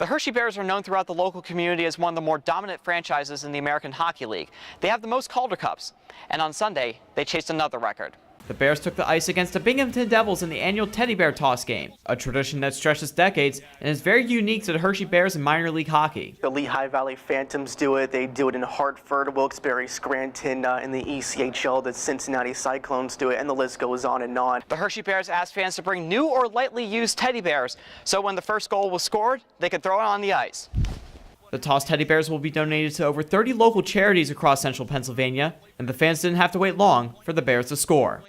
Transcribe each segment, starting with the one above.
The Hershey Bears are known throughout the local community as one of the more dominant franchises in the American Hockey League. They have the most Calder Cups, and on Sunday, they chased another record. The Bears took the ice against the Binghamton Devils in the annual Teddy Bear Toss game, a tradition that stretches decades and is very unique to the Hershey Bears in minor league hockey. The Lehigh Valley Phantoms do it. They do it in Hartford, Wilkes-Barre, Scranton, in the ECHL. The Cincinnati Cyclones do it, and the list goes on and on. The Hershey Bears asked fans to bring new or lightly used teddy bears, so when the first goal was scored, they could throw it on the ice. The tossed teddy bears will be donated to over 30 local charities across central Pennsylvania, and the fans didn't have to wait long for the Bears to score.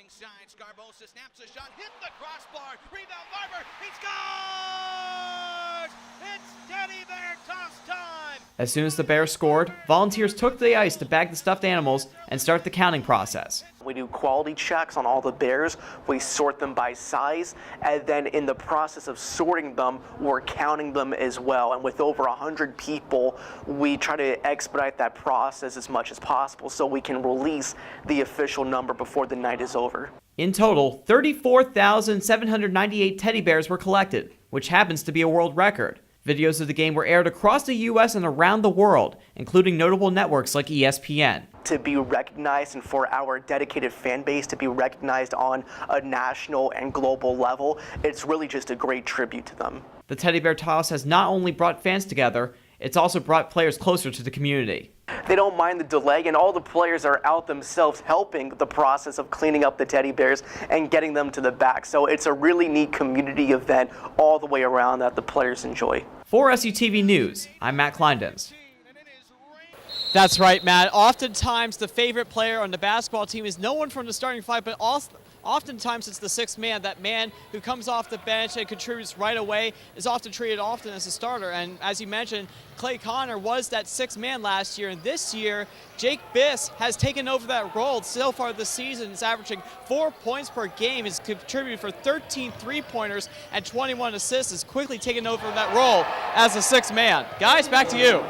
As soon as the Bears scored, volunteers took to the ice to bag the stuffed animals and start the counting process. We do quality checks on all the bears. We sort them by size, and then in the process of sorting them, we're counting them as well. And with over 100 people, we try to expedite that process as much as possible so we can release the official number before the night is over. In total, 34,798 teddy bears were collected, which happens to be a world record. Videos of the game were aired across the U.S. and around the world, including notable networks like ESPN. To be recognized and for our dedicated fan base to be recognized on a national and global level, it's really just a great tribute to them. The Teddy Bear Toss has not only brought fans together, it's also brought players closer to the community. They don't mind the delay, and all the players are out themselves helping the process of cleaning up the teddy bears and getting them to the back. So it's a really neat community event all the way around that the players enjoy. For SUTV News, I'm Matt Klinedinst. That's right, Matt. Oftentimes the favorite player on the basketball team is no one from the starting five, but oftentimes it's the sixth man. That man who comes off the bench and contributes right away is often treated as a starter. And as you mentioned, Clay Connor was that sixth man last year, and this year Jake Biss has taken over that role. So far this season, he's averaging 4 points per game. He's contributed for 13 three-pointers and 21 assists. Has quickly taken over that role as a sixth man. Guys, back to you.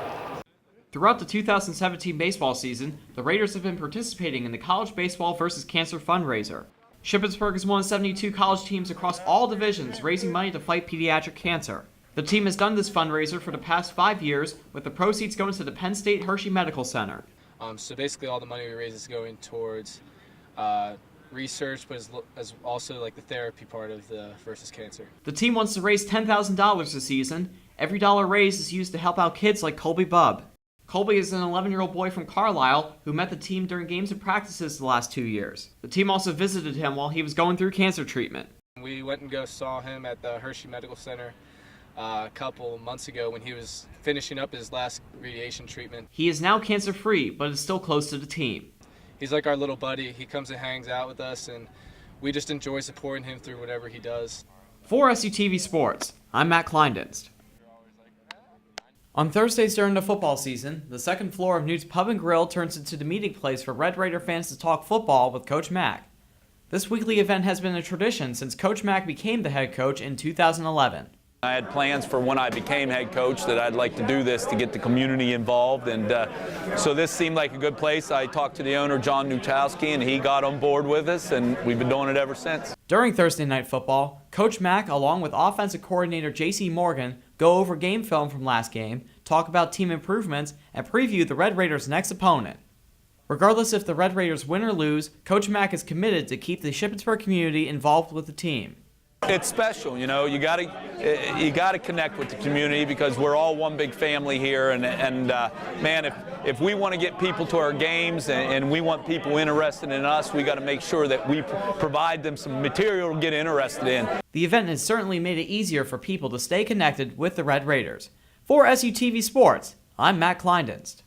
Throughout the 2017 baseball season, the Raiders have been participating in the College Baseball vs. Cancer fundraiser. Shippensburg is one of 72 college teams across all divisions raising money to fight pediatric cancer. The team has done this fundraiser for the past 5 years, with the proceeds going to the Penn State Hershey Medical Center. So basically all the money we raise is going towards research, but as also like the therapy part of the versus cancer. The team wants to raise $10,000 this season. Every dollar raised is used to help out kids like Colby Bubb. Colby is an 11-year-old boy from Carlisle who met the team during games and practices the last 2 years. The team also visited him while he was going through cancer treatment. We went and saw him at the Hershey Medical Center a couple months ago when he was finishing up his last radiation treatment. He is now cancer-free, but is still close to the team. He's like our little buddy. He comes and hangs out with us, and we just enjoy supporting him through whatever he does. For SUTV Sports, I'm Matt Klinedinst. On Thursdays during the football season, the second floor of Newt's Pub and Grill turns into the meeting place for Red Raider fans to talk football with Coach Mack. This weekly event has been a tradition since Coach Mack became the head coach in 2011. I had plans for when I became head coach that I'd like to do this to get the community involved, and so this seemed like a good place. I talked to the owner, John Nutowski, and he got on board with us, and we've been doing it ever since. During Thursday Night Football, Coach Mack, along with offensive coordinator J.C. Morgan, go over game film from last game, talk about team improvements, and preview the Red Raiders' next opponent. Regardless if the Red Raiders win or lose, Coach Mack is committed to keep the Shippensburg community involved with the team. It's special, you know. You got to connect with the community because we're all one big family here. And man, if we want to get people to our games and we want people interested in us, we got to make sure that we provide them some material to get interested in. The event has certainly made it easier for people to stay connected with the Red Raiders. For SUTV Sports, I'm Matt Klinedinst.